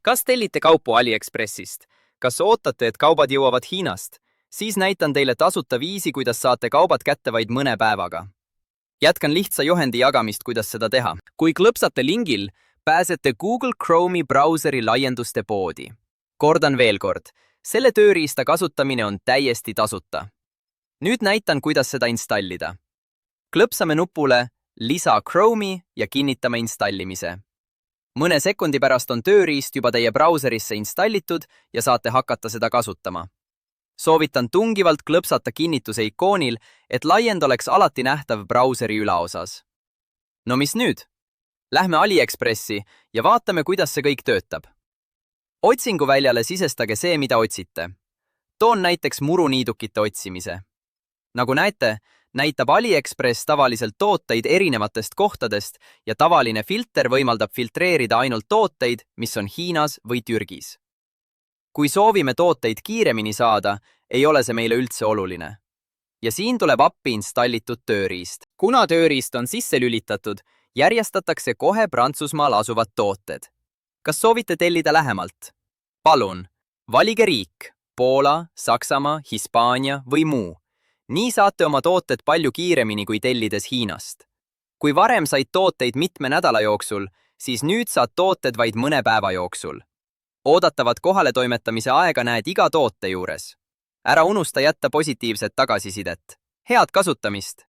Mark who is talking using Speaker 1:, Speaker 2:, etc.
Speaker 1: Kas tellite kaupu AliExpressist? Kas ootate, et kaubad jõuavad Hiinast? Siis näitan teile tasuta viisi, kuidas saate kaubad kätte vaid mõne päevaga. Jätkan lihtsa juhendi jagamist, kuidas seda teha. Kui klõpsate lingil, pääsete Google Chrome'i brauseri laienduste poodi. Kordan veel kord, selle tööriista kasutamine on täiesti tasuta. Nüüd näitan, kuidas seda installida. Klõpsame nupule Lisa Chrome'i ja kinnitame installimise. Mõne sekundi pärast on tööriist juba teie brauserisse installitud ja saate hakata seda kasutama. Soovitan tungivalt klõpsata kinnituse ikoonil, et laiend oleks alati nähtav brauseri ülaosas. No mis nüüd? Lähme AliExpressi ja vaatame, kuidas see kõik töötab. Otsinguväljale sisestage see, mida otsite. Toon näiteks muruniidukite otsimise. Nagu näete, näitab AliExpress tavaliselt tooteid erinevatest kohtadest ja tavaline filter võimaldab filtreerida ainult tooteid, mis on Hiinas või Türgis. Kui soovime tooteid kiiremini saada, ei ole see meile üldse oluline. Ja siin tuleb appi installitud tööriist. Kuna tööriist on sisse lülitatud, järjestatakse kohe Prantsusmaal asuvad tooted. Kas soovite tellida lähemalt? Palun, valige riik, Poola, Saksamaa, Hispaania või muu. Nii saate oma tooted palju kiiremini kui tellides Hiinast. Kui varem said tooteid mitme nädala jooksul, siis nüüd saad tooted vaid mõne päeva jooksul. Oodatavat kohaletoimetamise aega näed iga toote juures. Ära unusta jätta positiivset tagasisidet. Head kasutamist!